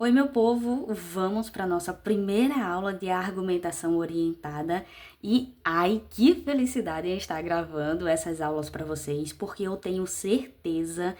Oi, meu povo, vamos para nossa primeira aula de argumentação orientada e ai, que felicidade em estar gravando essas aulas para vocês, porque eu tenho certeza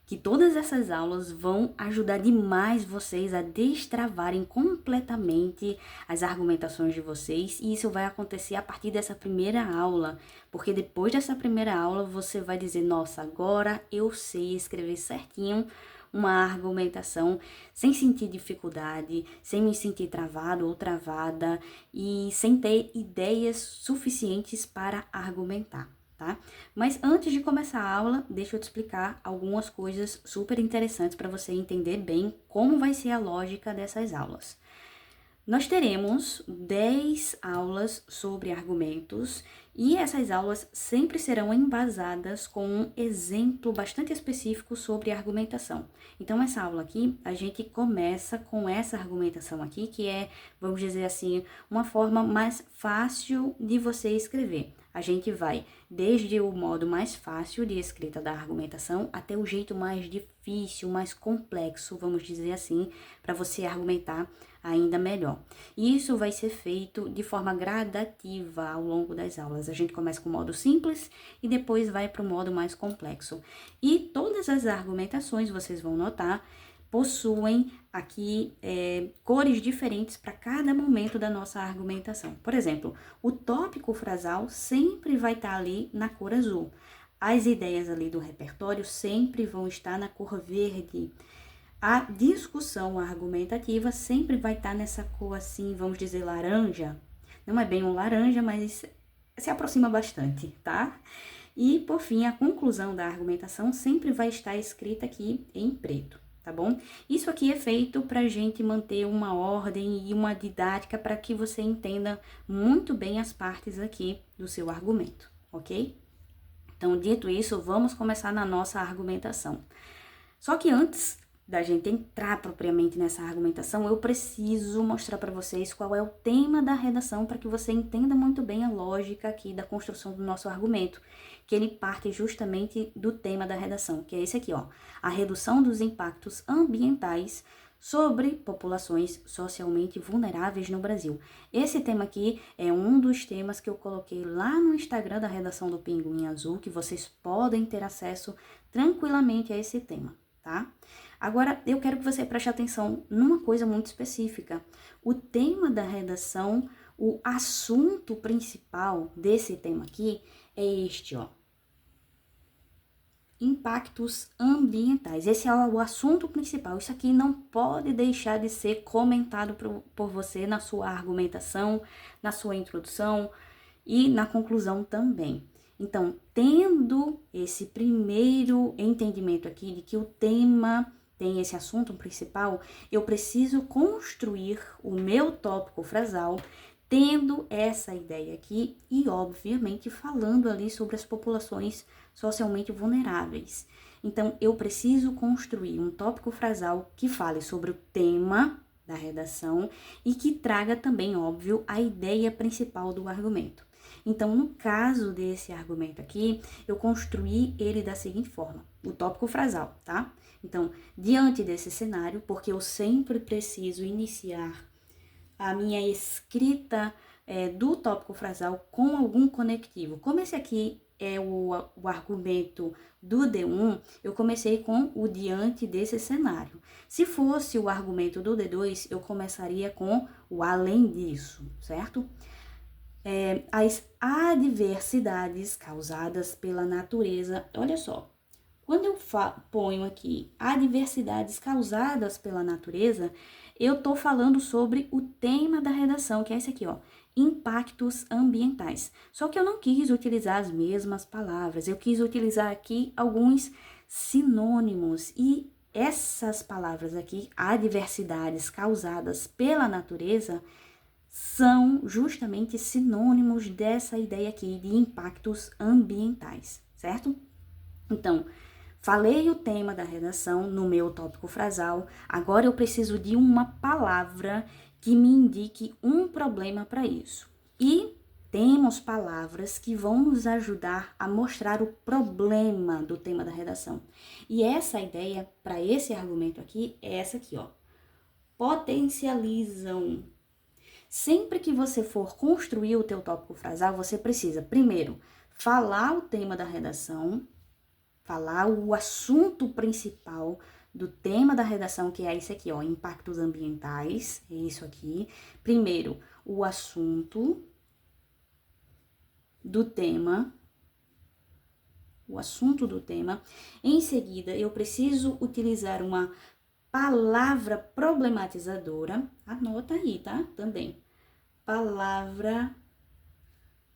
que todas essas aulas vão ajudar demais vocês a destravarem completamente as argumentações de vocês, e isso vai acontecer a partir dessa primeira aula, porque depois dessa primeira aula você vai dizer, nossa, agora eu sei escrever certinho uma argumentação sem sentir dificuldade, sem me sentir travado ou travada e sem ter ideias suficientes para argumentar, tá? Mas antes de começar a aula, deixa eu te explicar algumas coisas super interessantes para você entender bem como vai ser a lógica dessas aulas. Nós teremos 10 aulas sobre argumentos e essas aulas sempre serão embasadas com um exemplo bastante específico sobre argumentação. Então, essa aula aqui, a gente começa com essa argumentação aqui, que é, vamos dizer assim, uma forma mais fácil de você escrever. A gente vai desde o modo mais fácil de escrita da argumentação até o jeito mais difícil, mais complexo, vamos dizer assim, para você argumentar ainda melhor. E isso vai ser feito de forma gradativa ao longo das aulas. A gente começa com o modo simples e depois vai para o modo mais complexo. E todas as argumentações, vocês vão notar, possuem aqui cores diferentes para cada momento da nossa argumentação. Por exemplo, o tópico frasal sempre vai estar ali na cor azul. As ideias ali do repertório sempre vão estar na cor verde. A discussão argumentativa sempre vai estar nessa cor assim, vamos dizer, laranja. Não é bem um laranja, mas se aproxima bastante, tá? E, por fim, a conclusão da argumentação sempre vai estar escrita aqui em preto, tá bom? Isso aqui é feito para a gente manter uma ordem e uma didática para que você entenda muito bem as partes aqui do seu argumento, ok? Então, dito isso, vamos começar na nossa argumentação. Só que antes da gente entrar propriamente nessa argumentação, eu preciso mostrar para vocês qual é o tema da redação para que você entenda muito bem a lógica aqui da construção do nosso argumento, que ele parte justamente do tema da redação, que é esse aqui, ó, a redução dos impactos ambientais sobre populações socialmente vulneráveis no Brasil. Esse tema aqui é um dos temas que eu coloquei lá no Instagram da redação do Pinguim Azul, que vocês podem ter acesso tranquilamente a esse tema, tá? Agora, eu quero que você preste atenção numa coisa muito específica. O tema da redação, o assunto principal desse tema aqui é este, ó. Impactos ambientais. Esse é o assunto principal. Isso aqui não pode deixar de ser comentado por você na sua argumentação, na sua introdução e na conclusão também. Então, tendo esse primeiro entendimento aqui de que o tema tem esse assunto principal, eu preciso construir o meu tópico frasal tendo essa ideia aqui e, obviamente, falando ali sobre as populações socialmente vulneráveis. Então, eu preciso construir um tópico frasal que fale sobre o tema da redação e que traga também, óbvio, a ideia principal do argumento. Então, no caso desse argumento aqui, eu construí ele da seguinte forma, o tópico frasal, tá? Então, diante desse cenário, porque eu sempre preciso iniciar a minha escrita do tópico frasal com algum conectivo. Como esse aqui é o argumento do D1, eu comecei com o diante desse cenário. Se fosse o argumento do D2, eu começaria com o além disso, certo? As adversidades causadas pela natureza, olha só, quando eu ponho aqui adversidades causadas pela natureza, eu tô falando sobre o tema da redação, que é esse aqui, ó, impactos ambientais. Só que eu não quis utilizar as mesmas palavras, eu quis utilizar aqui alguns sinônimos e essas palavras aqui, adversidades causadas pela natureza, são justamente sinônimos dessa ideia aqui de impactos ambientais, certo? Então, falei o tema da redação no meu tópico frasal, agora eu preciso de uma palavra que me indique um problema para isso. E temos palavras que vão nos ajudar a mostrar o problema do tema da redação. E essa ideia para esse argumento aqui é essa aqui, ó. potencializam. Sempre que você for construir o teu tópico frasal, você precisa, primeiro, falar o tema da redação, falar o assunto principal do tema da redação, que é esse aqui, ó, impactos ambientais, é isso aqui. Primeiro, o assunto do tema, Em seguida, eu preciso utilizar uma palavra problematizadora. Anota aí, tá? Também. Palavra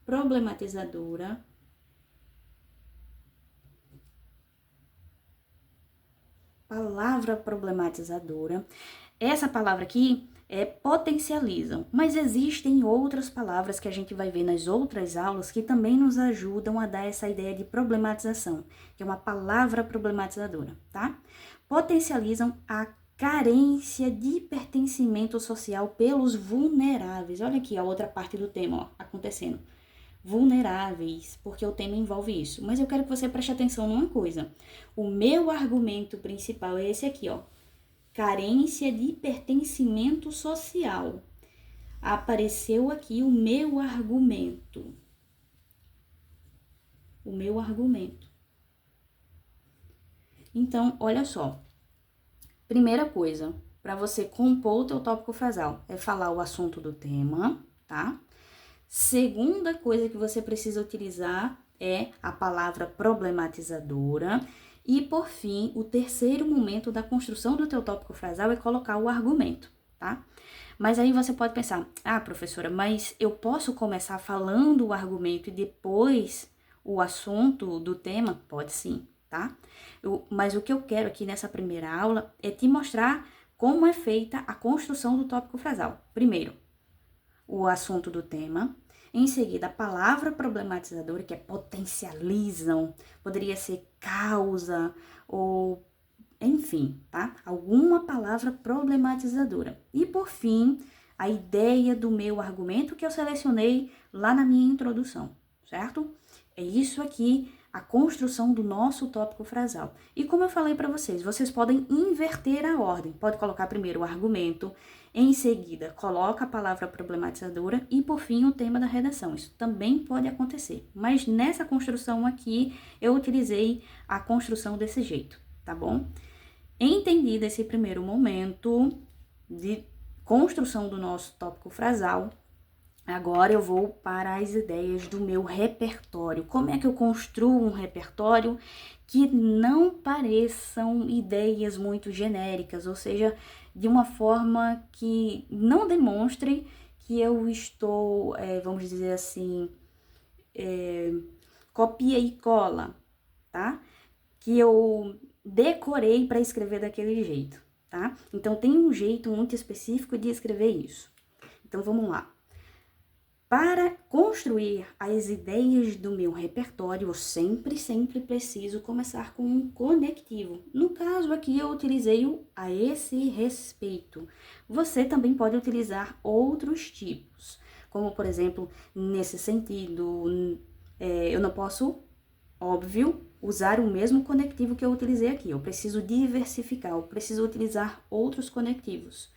problematizadora. Palavra problematizadora. Essa palavra aqui é potencializam, mas existem outras palavras que a gente vai ver nas outras aulas que também nos ajudam a dar essa ideia de problematização, que é uma palavra problematizadora, tá? Potencializam a carência de pertencimento social pelos vulneráveis. Olha aqui a outra parte do tema, ó, acontecendo. Vulneráveis, porque o tema envolve isso. Mas eu quero que você preste atenção numa coisa. O meu argumento principal é esse aqui, ó. Carência de pertencimento social. Apareceu aqui o meu argumento. O meu argumento. Então, olha só. Primeira coisa, para você compor o teu tópico frasal, é falar o assunto do tema, tá? Segunda coisa que você precisa utilizar é a palavra problematizadora. E, por fim, o terceiro momento da construção do teu tópico frasal é colocar o argumento, tá? Mas aí você pode pensar, professora, mas eu posso começar falando o argumento e depois o assunto do tema? Pode sim, tá? Mas o que eu quero aqui nessa primeira aula é te mostrar como é feita a construção do tópico frasal. Primeiro, o assunto do tema. Em seguida, a palavra problematizadora, que é potencializam, poderia ser causa ou, enfim, tá? Alguma palavra problematizadora. E, por fim, a ideia do meu argumento que eu selecionei lá na minha introdução, certo? É isso aqui, a construção do nosso tópico frasal. E como eu falei para vocês, vocês podem inverter a ordem. Pode colocar primeiro o argumento, em seguida coloca a palavra problematizadora e por fim o tema da redação. Isso também pode acontecer. Mas nessa construção aqui, eu utilizei a construção desse jeito, tá bom? Entendido esse primeiro momento de construção do nosso tópico frasal, agora eu vou para as ideias do meu repertório. Como é que eu construo um repertório que não pareçam ideias muito genéricas, ou seja, de uma forma que não demonstre que eu estou, vamos dizer assim, copia e cola, tá? Que eu decorei para escrever daquele jeito, tá? Então, tem um jeito muito específico de escrever isso. Então, vamos lá. Para construir as ideias do meu repertório, eu sempre preciso começar com um conectivo. No caso aqui, eu utilizei o a esse respeito. Você também pode utilizar outros tipos, como, por exemplo, nesse sentido, eu não posso, óbvio, usar o mesmo conectivo que eu utilizei aqui. Eu preciso diversificar, eu preciso utilizar outros conectivos.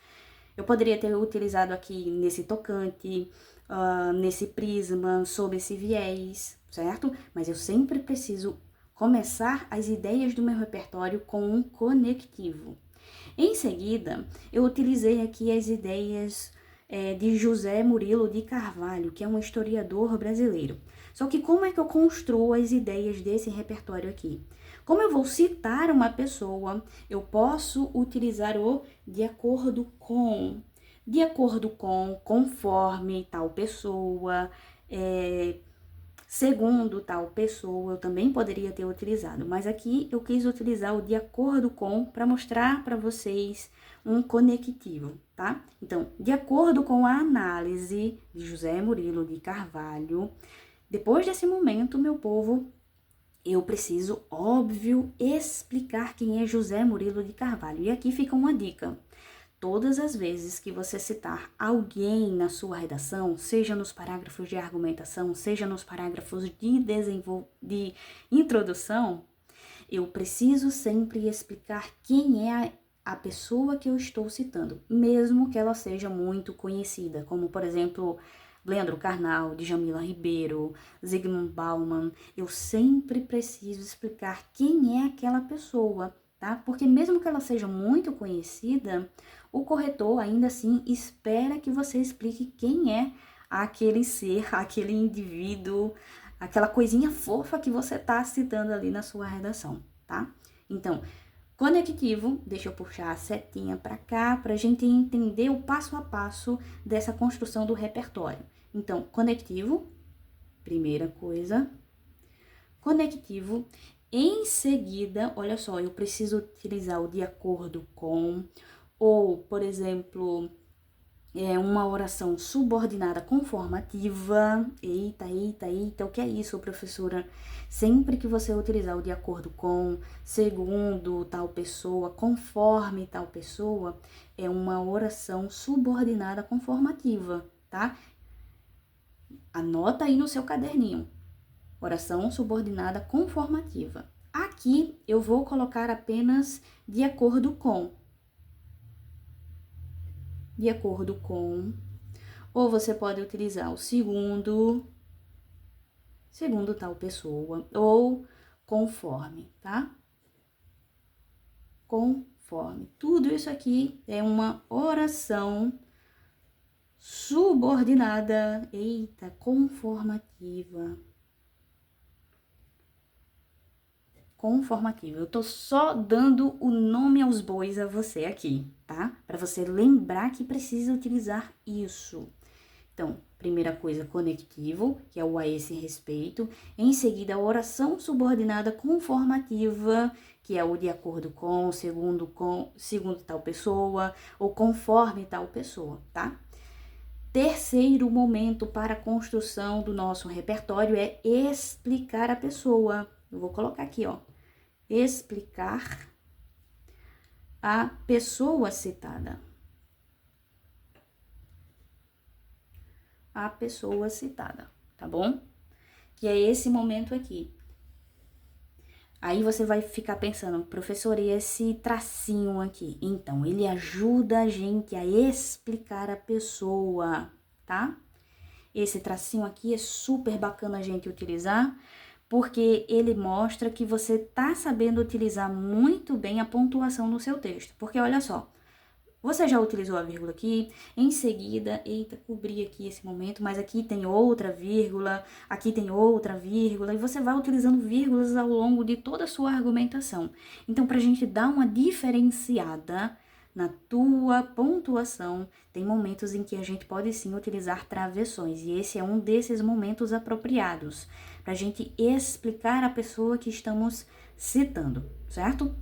Eu poderia ter utilizado aqui nesse tocante, nesse prisma, sob esse viés, certo? Mas eu sempre preciso começar as ideias do meu repertório com um conectivo. Em seguida, eu utilizei aqui as ideias de José Murilo de Carvalho, que é um historiador brasileiro. Só que como é que eu construo as ideias desse repertório aqui? Como eu vou citar uma pessoa, eu posso utilizar o de acordo com, conforme tal pessoa, segundo tal pessoa, eu também poderia ter utilizado. Mas aqui eu quis utilizar o de acordo com para mostrar para vocês um conectivo, tá? Então, de acordo com a análise de José Murilo de Carvalho, depois desse momento, meu povo, eu preciso, óbvio, explicar quem é José Murilo de Carvalho. E aqui fica uma dica. Todas as vezes que você citar alguém na sua redação, seja nos parágrafos de argumentação, seja nos parágrafos de introdução, eu preciso sempre explicar quem é a pessoa que eu estou citando, mesmo que ela seja muito conhecida, como, por exemplo, Leandro Carnal, Djamila Ribeiro, Zygmunt Bauman. Eu sempre preciso explicar quem é aquela pessoa, tá? Porque mesmo que ela seja muito conhecida, o corretor ainda assim espera que você explique quem é aquele ser, aquele indivíduo, aquela coisinha fofa que você está citando ali na sua redação, tá? Então, conectivo, deixa eu puxar a setinha para cá, para a gente entender o passo a passo dessa construção do repertório. Então, conectivo, primeira coisa, conectivo. Em seguida, olha só, eu preciso utilizar o de acordo com, ou, por exemplo, uma oração subordinada conformativa. Eita, o que é isso, professora? Sempre que você utilizar o de acordo com, segundo tal pessoa, conforme tal pessoa, é uma oração subordinada conformativa, tá? Anota aí no seu caderninho. Oração subordinada conformativa. Aqui eu vou colocar apenas de acordo com. De acordo com. Ou você pode utilizar o segundo tal pessoa, ou conforme, tá? Conforme. Tudo isso aqui é uma oração subordinada, conformativa. Conformativa. Eu tô só dando o nome aos bois a você aqui, tá? Para você lembrar que precisa utilizar isso. Então, primeira coisa, conectivo, que é o a esse respeito. Em seguida, a oração subordinada conformativa, que é o de acordo com, segundo tal pessoa, ou conforme tal pessoa, tá? Terceiro momento para a construção do nosso repertório é explicar a pessoa. Eu vou colocar aqui, ó. Explicar a pessoa citada. A pessoa citada, tá bom? Que é esse momento aqui. Aí você vai ficar pensando, professor, e esse tracinho aqui? Então, ele ajuda a gente a explicar a pessoa, tá? Esse tracinho aqui é super bacana a gente utilizar, porque ele mostra que você tá sabendo utilizar muito bem a pontuação no seu texto. Porque olha só, você já utilizou a vírgula aqui, em seguida, cobri aqui esse momento, mas aqui tem outra vírgula, aqui tem outra vírgula, e você vai utilizando vírgulas ao longo de toda a sua argumentação. Então, para a gente dar uma diferenciada na tua pontuação, tem momentos em que a gente pode sim utilizar travessões, e esse é um desses momentos apropriados, para a gente explicar a pessoa que estamos citando, certo?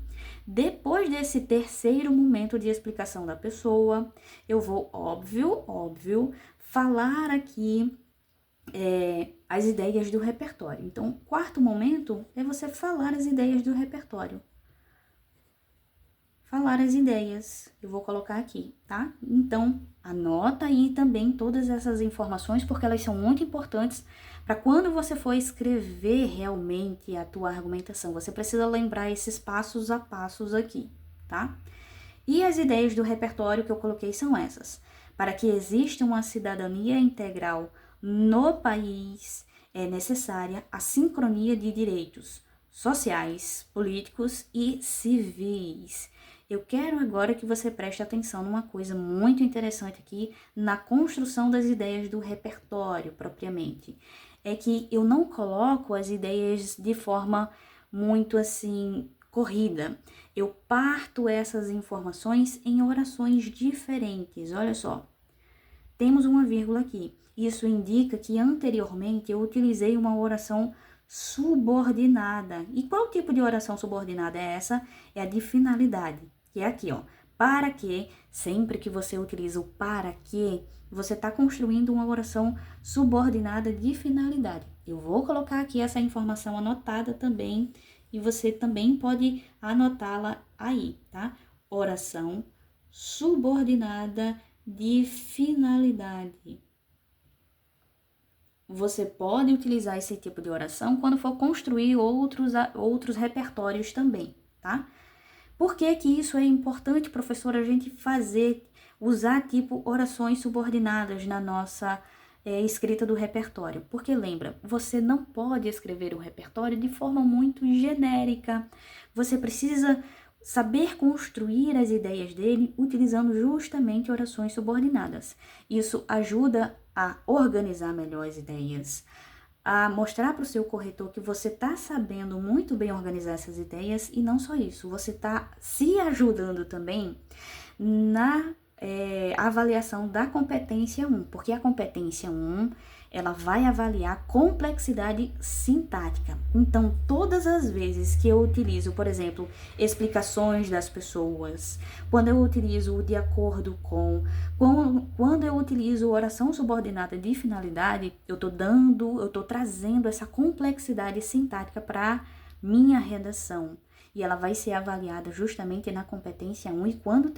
Depois desse terceiro momento de explicação da pessoa, eu vou, óbvio, falar aqui as ideias do repertório. Então, o quarto momento é você falar as ideias do repertório. Falar as ideias, eu vou colocar aqui, tá? Então, anota aí também todas essas informações, porque elas são muito importantes para quando você for escrever realmente a tua argumentação. Você precisa lembrar esses passos a passos aqui, tá? E as ideias do repertório que eu coloquei são essas. Para que exista uma cidadania integral no país, é necessária a sincronia de direitos sociais, políticos e civis. Eu quero agora que você preste atenção numa coisa muito interessante aqui na construção das ideias do repertório, propriamente. É que eu não coloco as ideias de forma muito assim corrida. Eu parto essas informações em orações diferentes. Olha só, temos uma vírgula aqui. Isso indica que anteriormente eu utilizei uma oração subordinada. E qual tipo de oração subordinada é essa? É a de finalidade, que é aqui, ó. Para que, sempre que você utiliza o para que, você está construindo uma oração subordinada de finalidade. Eu vou colocar aqui essa informação anotada também, e você também pode anotá-la aí, tá? Oração subordinada de finalidade. Você pode utilizar esse tipo de oração quando for construir outros repertórios também, tá? Por que que isso é importante, professora, a gente usar tipo orações subordinadas na nossa escrita do repertório? Porque lembra, você não pode escrever o repertório de forma muito genérica. Você precisa saber construir as ideias dele utilizando justamente orações subordinadas. Isso ajuda a organizar melhor as ideias, a mostrar para o seu corretor que você está sabendo muito bem organizar essas ideias, e não só isso, você está se ajudando também na avaliação da competência 1, porque a competência 1, ela vai avaliar complexidade sintática. Então, todas as vezes que eu utilizo, por exemplo, explicações das pessoas, quando eu utilizo o de acordo com, quando eu utilizo oração subordinada de finalidade, eu tô trazendo essa complexidade sintática para minha redação. E ela vai ser avaliada justamente na competência 1, e quando o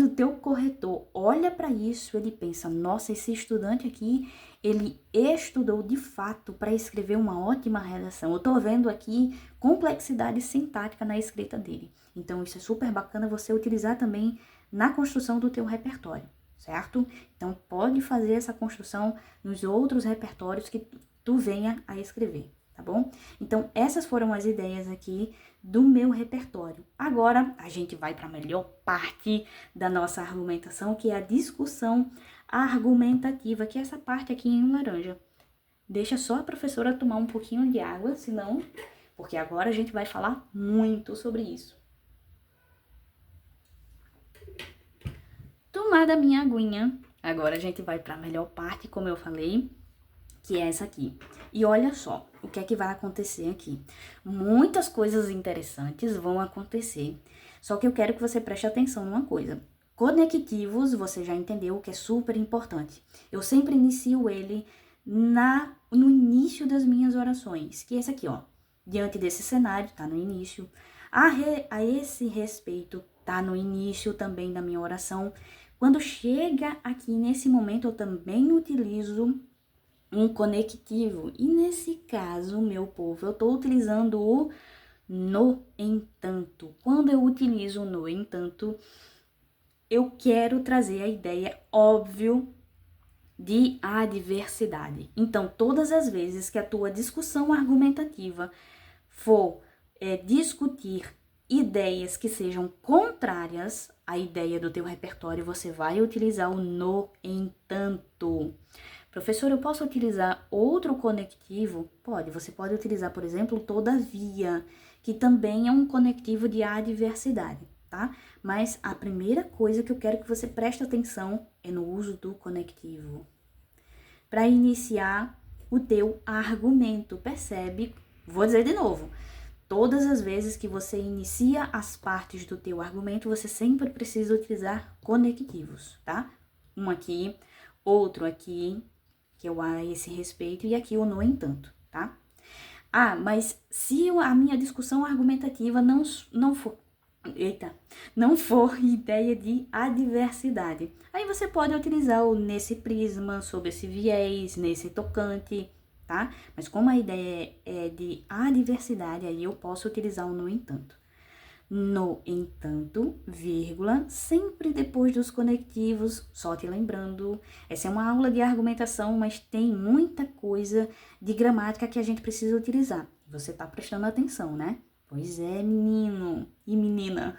teu corretor olha para isso, ele pensa, nossa, esse estudante aqui, ele estudou de fato para escrever uma ótima redação. Eu estou vendo aqui complexidade sintática na escrita dele. Então, isso é super bacana você utilizar também na construção do teu repertório, certo? Então, pode fazer essa construção nos outros repertórios que tu venha a escrever, tá bom? Então, essas foram as ideias aqui do meu repertório. Agora, a gente vai para a melhor parte da nossa argumentação, que é a discussão argumentativa, que é essa parte aqui em laranja. Deixa só a professora tomar um pouquinho de água, senão... Porque agora a gente vai falar muito sobre isso. Tomada a minha aguinha, agora a gente vai para a melhor parte, como eu falei, que é essa aqui. E olha só, o que é que vai acontecer aqui? Muitas coisas interessantes vão acontecer, só que eu quero que você preste atenção numa coisa. Conectivos, você já entendeu que é super importante. Eu sempre inicio ele no início das minhas orações, que é esse aqui, ó. Diante desse cenário, tá no início. A esse respeito, tá no início também da minha oração. Quando chega aqui nesse momento, eu também utilizo um conectivo. E nesse caso, meu povo, eu estou utilizando o no entanto. Quando eu utilizo o no entanto, eu quero trazer a ideia, óbvio, de adversidade. Então, todas as vezes que a tua discussão argumentativa for discutir ideias que sejam contrárias à ideia do teu repertório, você vai utilizar o no entanto. Professor, eu posso utilizar outro conectivo? Pode, você pode utilizar, por exemplo, todavia, que também é um conectivo de adversidade, tá? Mas a primeira coisa que eu quero que você preste atenção é no uso do conectivo. Para iniciar o teu argumento, percebe? Vou dizer de novo. Todas as vezes que você inicia as partes do teu argumento, você sempre precisa utilizar conectivos, tá? Um aqui, outro aqui, que é o a esse respeito, e aqui o no entanto, tá? Ah, mas se a minha discussão argumentativa não for ideia de adversidade, aí você pode utilizar o nesse prisma, sob esse viés, nesse tocante, tá? Mas como a ideia é de adversidade, aí eu posso utilizar o no entanto. No entanto, vírgula, sempre depois dos conectivos, só te lembrando, essa é uma aula de argumentação, mas tem muita coisa de gramática que a gente precisa utilizar. Você tá prestando atenção, né? Pois é, menino e menina.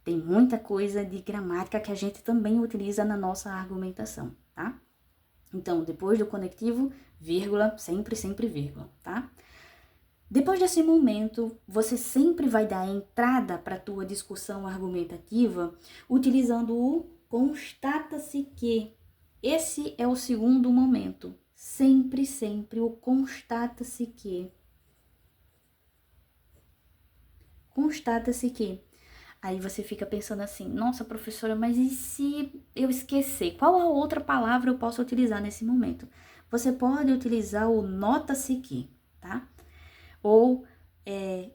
Tem muita coisa de gramática que a gente também utiliza na nossa argumentação, tá? Então, depois do conectivo, vírgula, sempre vírgula, tá? Depois desse momento, você sempre vai dar entrada para a tua discussão argumentativa utilizando o constata-se que. Esse é o segundo momento. Sempre o constata-se que. Constata-se que. Aí você fica pensando assim, nossa, professora, mas e se eu esquecer? Qual a outra palavra eu posso utilizar nesse momento? Você pode utilizar o nota-se que, tá? Ou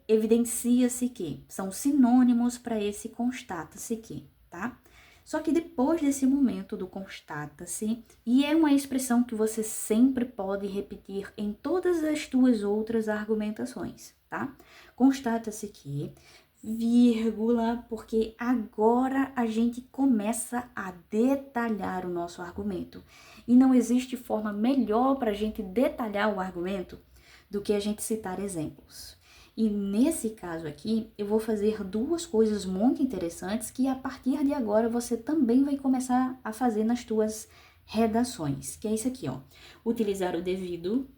evidencia-se que. São sinônimos para esse constata-se que, tá? Só que depois desse momento do constata-se, e é uma expressão que você sempre pode repetir em todas as tuas outras argumentações, tá? Constata-se que, vírgula, porque agora a gente começa a detalhar o nosso argumento. E não existe forma melhor para a gente detalhar o argumento do que a gente citar exemplos. E nesse caso aqui, eu vou fazer duas coisas muito interessantes que a partir de agora você também vai começar a fazer nas tuas redações, que é isso aqui, ó. Utilizar o devido,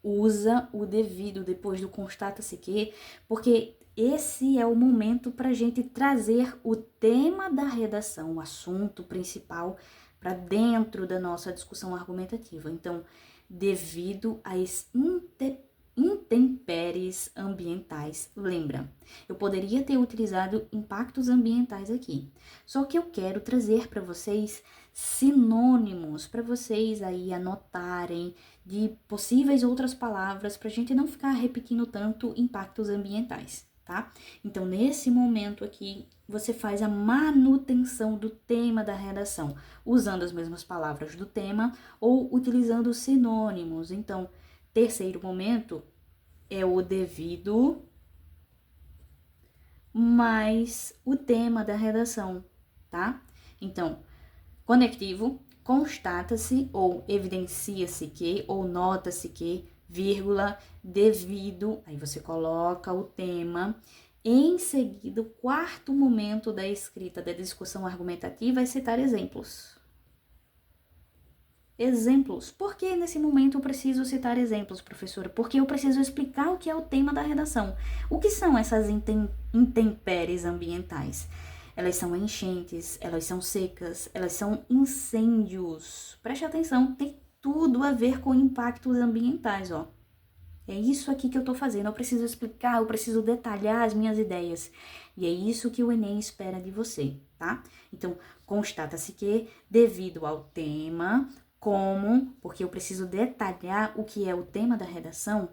usa o devido depois do constata-se que, porque esse é o momento para a gente trazer o tema da redação, o assunto principal, para dentro da nossa discussão argumentativa. Então, devido às intempéries ambientais. Lembra, eu poderia ter utilizado impactos ambientais aqui, só que eu quero trazer para vocês sinônimos, para vocês aí anotarem de possíveis outras palavras, para a gente não ficar repetindo tanto impactos ambientais, tá? Então, nesse momento aqui, você faz a manutenção do tema da redação, usando as mesmas palavras do tema ou utilizando sinônimos. Então, terceiro momento é o devido mais o tema da redação, tá? Então, conectivo, constata-se ou evidencia-se que, ou nota-se que, vírgula, devido, aí você coloca o tema. Em seguida, o quarto momento da escrita da discussão argumentativa é citar exemplos. Exemplos. Por que nesse momento eu preciso citar exemplos, professora? Porque eu preciso explicar o que é o tema da redação. O que são essas intempéries ambientais? Elas são enchentes, elas são secas, elas são incêndios. Preste atenção, tem tudo a ver com impactos ambientais, ó. É isso aqui que eu tô fazendo, eu preciso explicar, eu preciso detalhar as minhas ideias. E é isso que o Enem espera de você, tá? Então, constata-se que, devido ao tema, como, porque eu preciso detalhar o que é o tema da redação.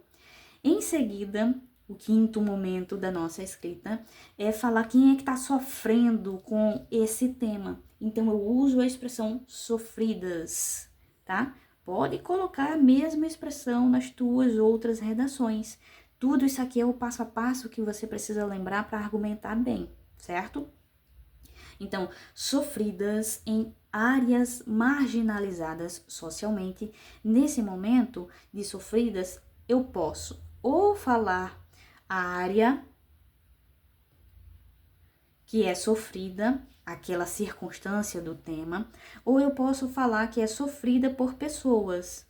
Em seguida, o quinto momento da nossa escrita é falar quem é que está sofrendo com esse tema. Então, eu uso a expressão sofridas, tá? Pode colocar a mesma expressão nas tuas outras redações. Tudo isso aqui é o passo a passo que você precisa lembrar para argumentar bem, certo? Então, sofridas em áreas marginalizadas socialmente. Nesse momento de sofridas, eu posso ou falar a área que é sofrida, aquela circunstância do tema, ou eu posso falar que é sofrida por pessoas.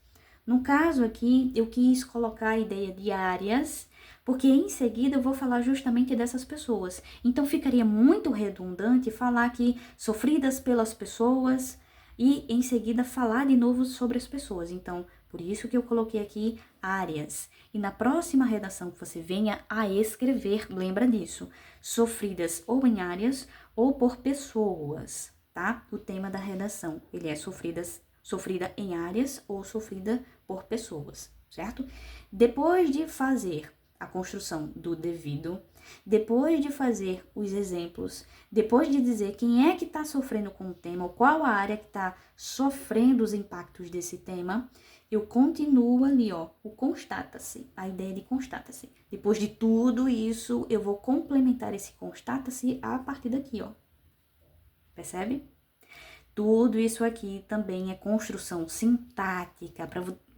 No caso aqui, eu quis colocar a ideia de áreas, porque em seguida eu vou falar justamente dessas pessoas. Então ficaria muito redundante falar que sofridas pelas pessoas e em seguida falar de novo sobre as pessoas. Então, por isso que eu coloquei aqui áreas. E na próxima redação que você venha a escrever, lembra disso, sofridas ou em áreas ou por pessoas, tá? O tema da redação, ele é sofrida em áreas ou sofrida por pessoas, certo? Depois de fazer a construção do devido, depois de fazer os exemplos, depois de dizer quem é que está sofrendo com o tema, ou qual a área que está sofrendo os impactos desse tema, eu continuo ali, ó, o constata-se, a ideia de constata-se. Depois de tudo isso, eu vou complementar esse constata-se a partir daqui, ó. Percebe? Tudo isso aqui também é construção sintática,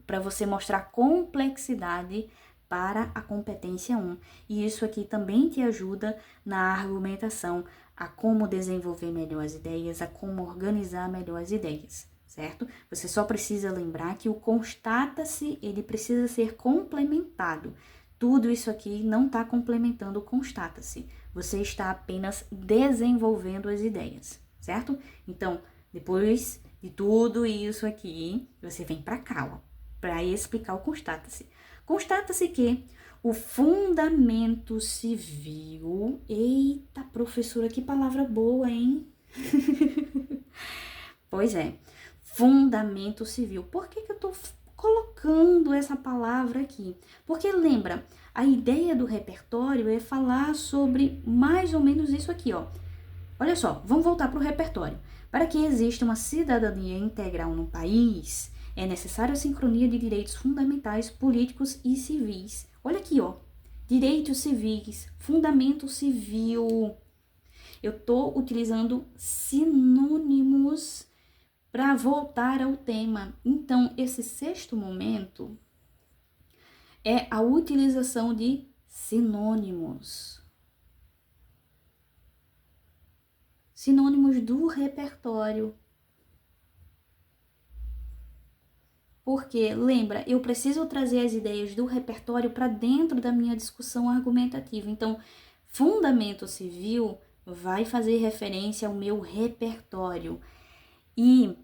para você mostrar complexidade para a competência 1. E isso aqui também te ajuda na argumentação, a como desenvolver melhor as ideias, a como organizar melhor as ideias, certo? Você só precisa lembrar que o constata-se, ele precisa ser complementado. Tudo isso aqui não está complementando o constata-se. Você está apenas desenvolvendo as ideias, certo? Então, depois de tudo isso aqui, você vem para cá, ó, para explicar o constata-se. Constata-se que o fundamento civil... Eita, professora, que palavra boa, hein? Pois é, fundamento civil. Por que eu tô colocando essa palavra aqui? Porque lembra, a ideia do repertório é falar sobre mais ou menos isso aqui, ó. Olha só, vamos voltar para o repertório. Para que exista uma cidadania integral no país, é necessária a sincronia de direitos fundamentais, políticos e civis. Olha aqui, ó. Direitos civis, fundamento civil. Eu estou utilizando sinônimos para voltar ao tema. Então, esse sexto momento é a utilização de sinônimos. Sinônimos do repertório. Porque, lembra, eu preciso trazer as ideias do repertório para dentro da minha discussão argumentativa. Então, fundamento civil vai fazer referência ao meu repertório. E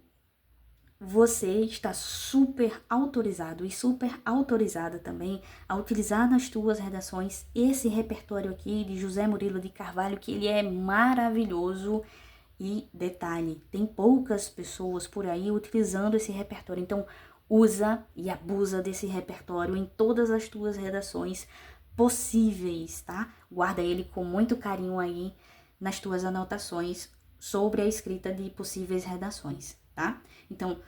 você está super autorizado e super autorizada também a utilizar nas tuas redações esse repertório aqui de José Murilo de Carvalho, que ele é maravilhoso. E detalhe, tem poucas pessoas por aí utilizando esse repertório. Então, usa e abusa desse repertório em todas as tuas redações possíveis, tá? Guarda ele com muito carinho aí nas tuas anotações sobre a escrita de possíveis redações, tá? Então,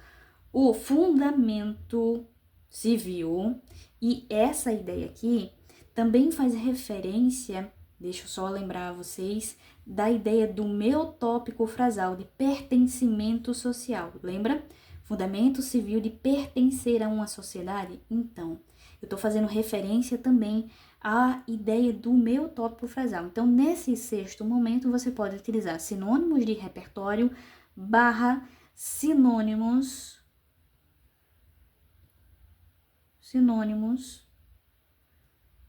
o fundamento civil e essa ideia aqui também faz referência, deixa eu só lembrar a vocês, da ideia do meu tópico frasal de pertencimento social, lembra? Fundamento civil de pertencer a uma sociedade? Então, eu estou fazendo referência também à ideia do meu tópico frasal. Então, nesse sexto momento, você pode utilizar sinônimos de repertório barra sinônimos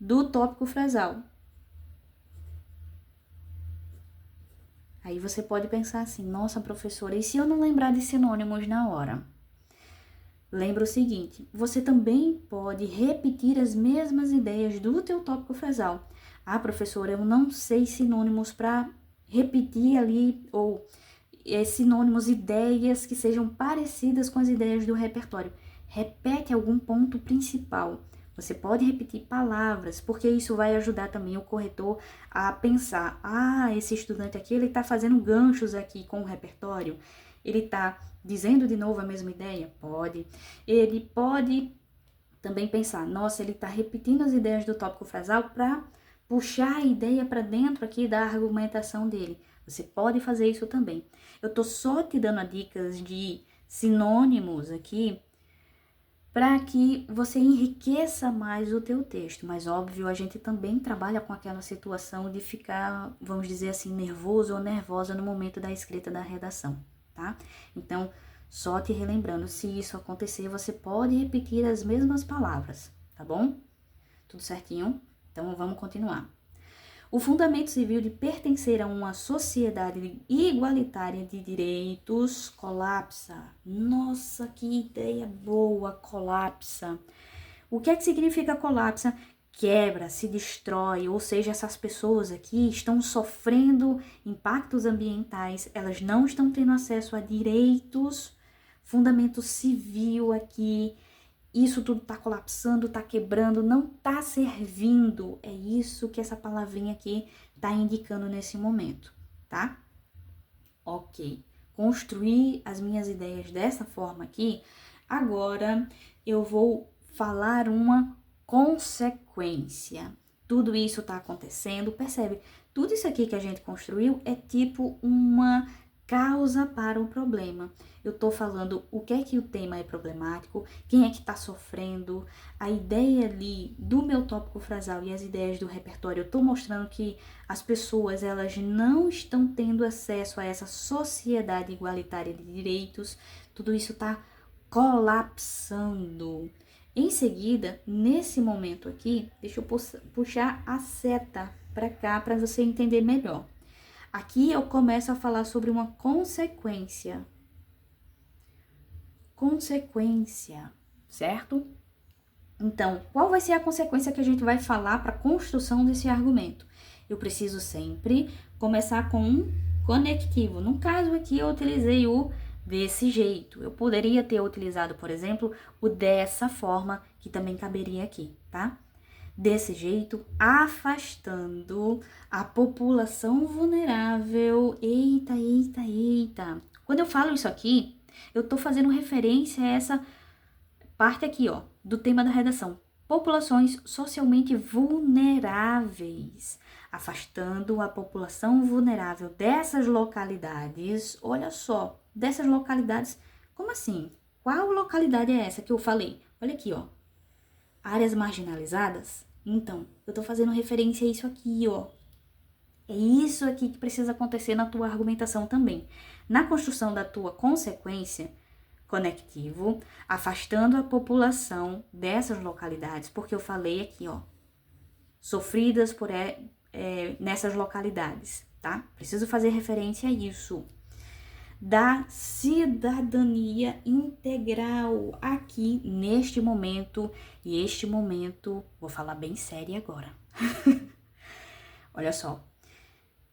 do tópico frasal. Aí você pode pensar assim, nossa professora, e se eu não lembrar de sinônimos na hora? Lembra o seguinte, você também pode repetir as mesmas ideias do teu tópico frasal. Ah, professora, eu não sei sinônimos para repetir ali, ou sinônimos, ideias que sejam parecidas com as ideias do repertório. Repete algum ponto principal. Você pode repetir palavras, porque isso vai ajudar também o corretor a pensar, esse estudante aqui, ele está fazendo ganchos aqui com o repertório, ele está dizendo de novo a mesma ideia? Pode. Ele pode também pensar, nossa, ele está repetindo as ideias do tópico frasal para puxar a ideia para dentro aqui da argumentação dele. Você pode fazer isso também. Eu tô só te dando dicas de sinônimos aqui para que você enriqueça mais o teu texto. Mas óbvio, a gente também trabalha com aquela situação de ficar, vamos dizer assim, nervoso ou nervosa no momento da escrita da redação, tá? Então, só te relembrando, se isso acontecer, você pode repetir as mesmas palavras, tá bom? Tudo certinho? Então, vamos continuar. O fundamento civil de pertencer a uma sociedade igualitária de direitos colapsa. Nossa, que ideia boa, colapsa. O que é que significa colapsa? Quebra, se destrói, ou seja, essas pessoas aqui estão sofrendo impactos ambientais, elas não estão tendo acesso a direitos, fundamento civil aqui. Isso tudo tá colapsando, tá quebrando, não tá servindo. É isso que essa palavrinha aqui tá indicando nesse momento, tá? Ok. Construir as minhas ideias dessa forma aqui. Agora eu vou falar uma consequência. Tudo isso tá acontecendo, percebe? Tudo isso aqui que a gente construiu é tipo uma causa para o problema. Eu tô falando o que é que o tema é problemático, quem é que tá sofrendo, a ideia ali do meu tópico frasal e as ideias do repertório. Eu tô mostrando que as pessoas, elas não estão tendo acesso a essa sociedade igualitária de direitos. Tudo isso tá colapsando. Em seguida, nesse momento aqui, deixa eu puxar a seta para cá para você entender melhor. Aqui eu começo a falar sobre uma consequência. Consequência, certo? Então, qual vai ser a consequência que a gente vai falar para a construção desse argumento? Eu preciso sempre começar com um conectivo. No caso aqui, eu utilizei o desse jeito. Eu poderia ter utilizado, por exemplo, o dessa forma, que também caberia aqui, tá? Desse jeito, afastando a população vulnerável. Eita, eita, eita. Quando eu falo isso aqui, eu tô fazendo referência a essa parte aqui, ó, do tema da redação. populações socialmente vulneráveis, afastando a população vulnerável dessas localidades. Olha só, dessas localidades, como assim? Qual localidade é essa que eu falei? Olha aqui, ó. Áreas marginalizadas? Então, eu tô fazendo referência a isso aqui, ó. É isso aqui que precisa acontecer na tua argumentação também. Na construção da tua consequência, conectivo, afastando a população dessas localidades, porque eu falei aqui, ó, sofridas por nessas localidades, tá? Preciso fazer referência a isso. Da cidadania integral aqui neste momento, e este momento, vou falar bem sério agora. Olha só,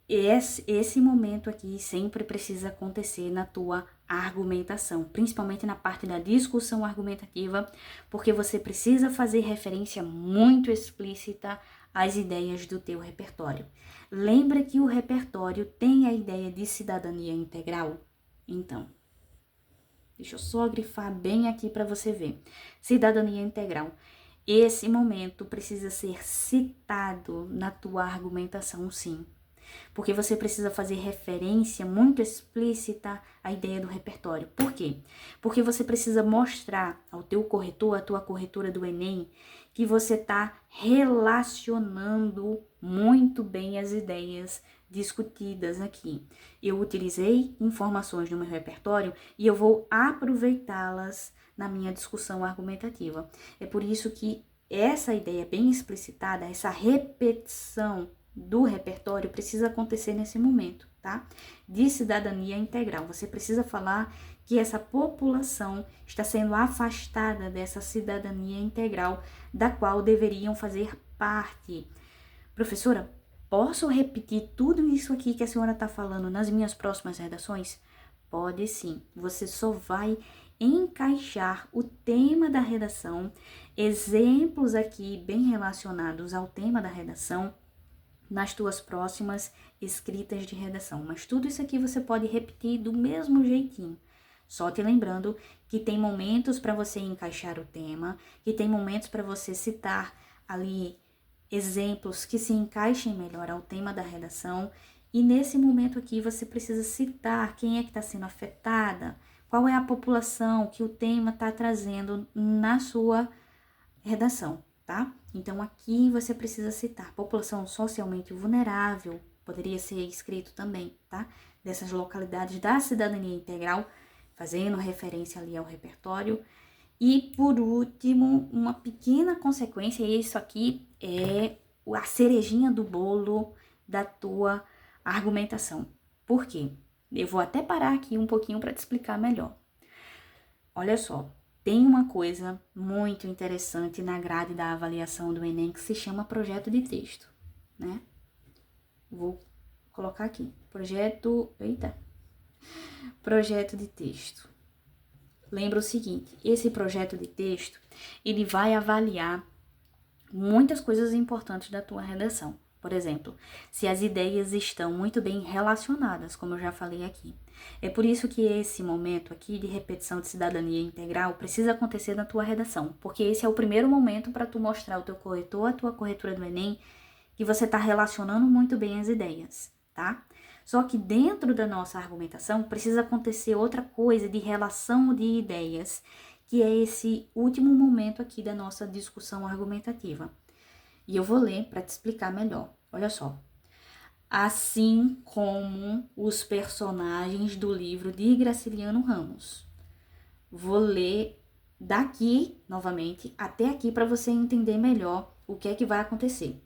esse momento aqui sempre precisa acontecer na tua argumentação, principalmente na parte da discussão argumentativa, porque você precisa fazer referência muito explícita às ideias do teu repertório. Lembra que o repertório tem a ideia de cidadania integral? Então, deixa eu só grifar bem aqui para você ver. Cidadania integral. Esse momento precisa ser citado na tua argumentação, sim. Porque você precisa fazer referência muito explícita à ideia do repertório. Por quê? Porque você precisa mostrar ao teu corretor, à tua corretora do Enem, que você está relacionando muito bem as ideias discutidas aqui. Eu utilizei informações no meu repertório e eu vou aproveitá-las na minha discussão argumentativa. É por isso que essa ideia bem explicitada, essa repetição do repertório precisa acontecer nesse momento, tá? De cidadania integral. Você precisa falar que essa população está sendo afastada dessa cidadania integral da qual deveriam fazer parte. Professora, posso repetir tudo isso aqui que a senhora está falando nas minhas próximas redações? Pode sim. Você só vai encaixar o tema da redação, exemplos aqui bem relacionados ao tema da redação, nas tuas próximas escritas de redação. Mas tudo isso aqui você pode repetir do mesmo jeitinho. Só te lembrando que tem momentos para você encaixar o tema, que tem momentos para você citar ali exemplos que se encaixem melhor ao tema da redação. E nesse momento aqui você precisa citar quem é que está sendo afetada, qual é a população que o tema está trazendo na sua redação, tá? Então, aqui você precisa citar população socialmente vulnerável, poderia ser escrito também, tá? Dessas localidades da cidadania integral, fazendo referência ali ao repertório. E, por último, uma pequena consequência, e isso aqui é a cerejinha do bolo da tua argumentação. Por quê? Eu vou até parar aqui um pouquinho para te explicar melhor. Olha só. Tem uma coisa muito interessante na grade da avaliação do Enem que se chama projeto de texto, né? Vou colocar aqui, projeto de texto. Lembra o seguinte, esse projeto de texto, ele vai avaliar muitas coisas importantes da tua redação. Por exemplo, se as ideias estão muito bem relacionadas, como eu já falei aqui. É por isso que esse momento aqui de repetição de cidadania integral precisa acontecer na tua redação, porque esse é o primeiro momento para tu mostrar ao teu corretor, a tua corretora do Enem, que você está relacionando muito bem as ideias, tá? Só que dentro da nossa argumentação precisa acontecer outra coisa de relação de ideias, que é esse último momento aqui da nossa discussão argumentativa. E eu vou ler para te explicar melhor. Olha só. Assim como os personagens do livro de Graciliano Ramos. Vou ler daqui, novamente, até aqui para você entender melhor o que é que vai acontecer.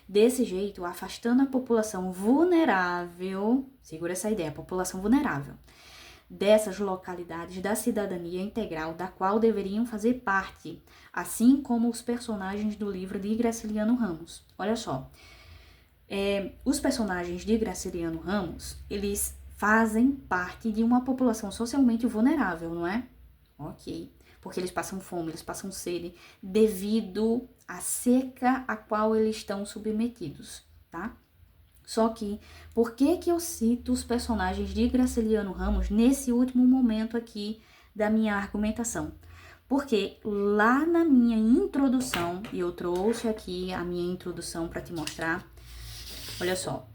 Desse jeito, afastando a população vulnerável, segura essa ideia, população vulnerável, dessas localidades da cidadania integral, da qual deveriam fazer parte, assim como os personagens do livro de Graciliano Ramos. Olha só, os personagens de Graciliano Ramos, eles fazem parte de uma população socialmente vulnerável, não é? Ok, porque eles passam fome, eles passam sede, devido à seca a qual eles estão submetidos, tá? Só que, por que eu cito os personagens de Graciliano Ramos nesse último momento aqui da minha argumentação? Porque lá na minha introdução, e eu trouxe aqui a minha introdução para te mostrar, olha só,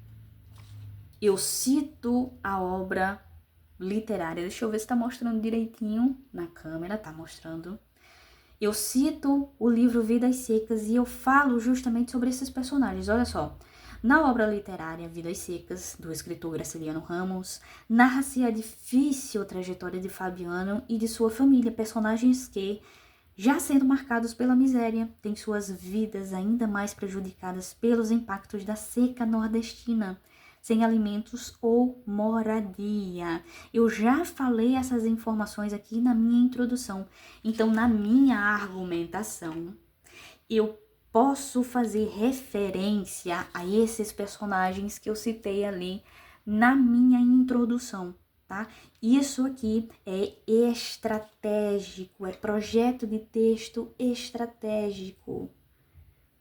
eu cito a obra literária, deixa eu ver se tá mostrando direitinho na câmera, tá mostrando. Eu cito o livro Vidas Secas e eu falo justamente sobre esses personagens, olha só. Na obra literária Vidas Secas, do escritor Graciliano Ramos, narra-se a difícil trajetória de Fabiano e de sua família, personagens que, já sendo marcados pela miséria, têm suas vidas ainda mais prejudicadas pelos impactos da seca nordestina, sem alimentos ou moradia. Eu já falei essas informações aqui na minha introdução. Então, na minha argumentação, eu posso fazer referência a esses personagens que eu citei ali na minha introdução, tá? Isso aqui é estratégico, é projeto de texto estratégico.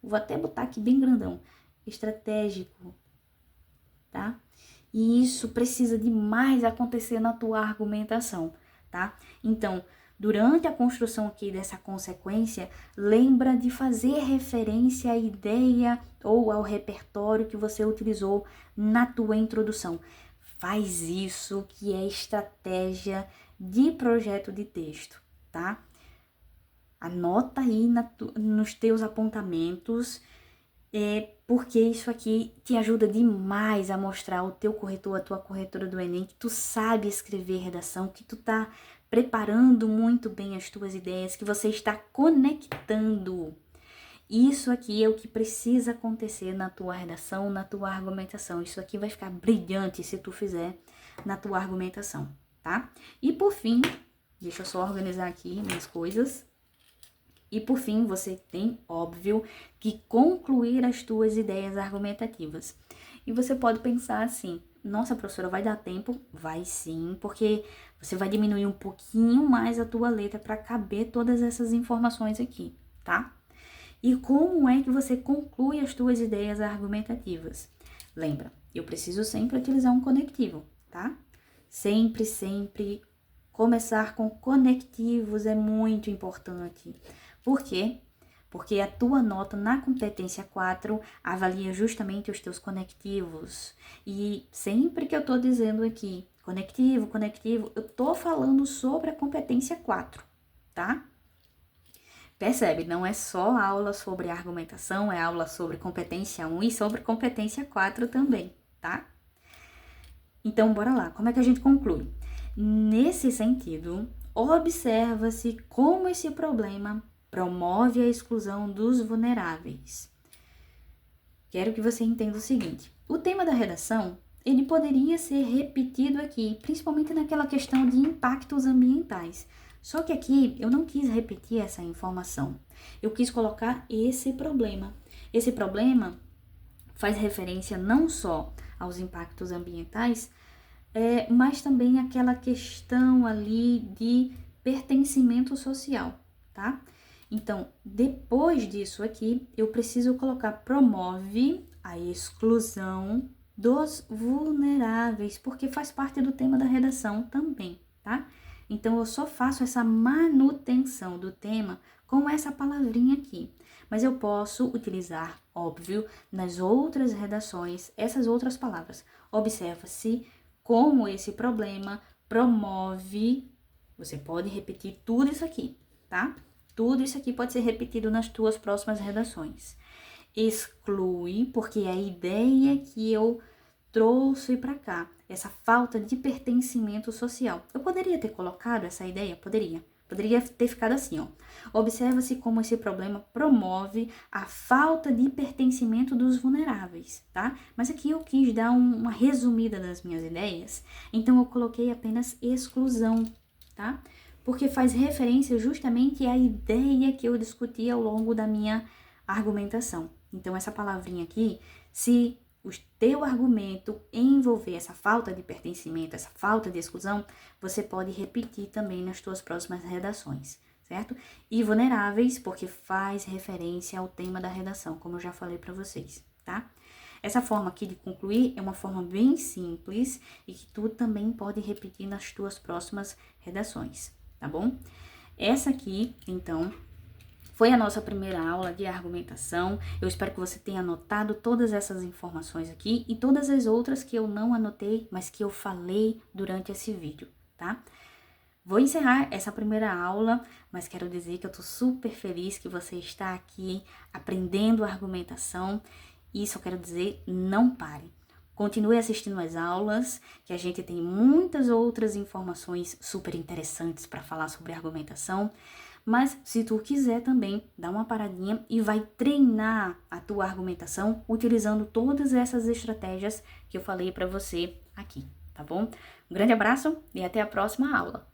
Vou até botar aqui bem grandão, estratégico, tá? E isso precisa demais acontecer na tua argumentação, tá? Então, durante a construção aqui dessa consequência, lembra de fazer referência à ideia ou ao repertório que você utilizou na tua introdução. Faz isso que é estratégia de projeto de texto, tá? Anota aí nos teus apontamentos, porque isso aqui te ajuda demais a mostrar ao teu corretor, a tua corretora do Enem, que tu sabe escrever redação, que tu tá preparando muito bem as tuas ideias, que você está conectando. Isso aqui é o que precisa acontecer na tua redação, na tua argumentação. Isso aqui vai ficar brilhante se tu fizer na tua argumentação, tá? E por fim, deixa eu só organizar aqui minhas coisas. E por fim, você tem, óbvio, que concluir as tuas ideias argumentativas. E você pode pensar assim, nossa, professora, vai dar tempo? Vai sim, porque você vai diminuir um pouquinho mais a tua letra para caber todas essas informações aqui, tá? E como é que você conclui as tuas ideias argumentativas? Lembra, eu preciso sempre utilizar um conectivo, tá? Sempre, sempre começar com conectivos é muito importante. Por quê? Porque a tua nota na competência 4 avalia justamente os teus conectivos. E sempre que eu tô dizendo aqui conectivo, eu tô falando sobre a competência 4, tá? Percebe, não é só aula sobre argumentação, é aula sobre competência 1 e sobre competência 4 também, tá? Então, bora lá. Como é que a gente conclui? Nesse sentido, observa-se como esse problema promove a exclusão dos vulneráveis. Quero que você entenda o seguinte. O tema da redação, ele poderia ser repetido aqui, principalmente naquela questão de impactos ambientais. Só que aqui eu não quis repetir essa informação. Eu quis colocar esse problema. Esse problema faz referência não só aos impactos ambientais, mas também aquela questão ali de pertencimento social, tá? Então, depois disso aqui, eu preciso colocar promove a exclusão dos vulneráveis, porque faz parte do tema da redação também, tá? Então, eu só faço essa manutenção do tema com essa palavrinha aqui. Mas eu posso utilizar, óbvio, nas outras redações, essas outras palavras. Observa-se como esse problema promove, você pode repetir tudo isso aqui, tá? Tudo isso aqui pode ser repetido nas tuas próximas redações. Exclui, porque é a ideia que eu trouxe para cá, essa falta de pertencimento social. Eu poderia ter colocado essa ideia? Poderia. Poderia ter ficado assim, ó. Observa-se como esse problema promove a falta de pertencimento dos vulneráveis, tá? Mas aqui eu quis dar uma resumida das minhas ideias, então eu coloquei apenas exclusão, tá? Porque faz referência justamente à ideia que eu discuti ao longo da minha argumentação. Então, essa palavrinha aqui, se o teu argumento envolver essa falta de pertencimento, essa falta de exclusão, você pode repetir também nas tuas próximas redações, certo? E vulneráveis, porque faz referência ao tema da redação, como eu já falei para vocês, tá? Essa forma aqui de concluir é uma forma bem simples e que tu também pode repetir nas tuas próximas redações, tá bom? Essa aqui, então, foi a nossa primeira aula de argumentação. Eu espero que você tenha anotado todas essas informações aqui e todas as outras que eu não anotei, mas que eu falei durante esse vídeo, tá? Vou encerrar essa primeira aula, mas quero dizer que eu tô super feliz que você está aqui aprendendo argumentação e só quero dizer, não pare. Continue assistindo as aulas, que a gente tem muitas outras informações super interessantes para falar sobre argumentação. Mas se tu quiser também, dá uma paradinha e vai treinar a tua argumentação utilizando todas essas estratégias que eu falei para você aqui, tá bom? Um grande abraço e até a próxima aula.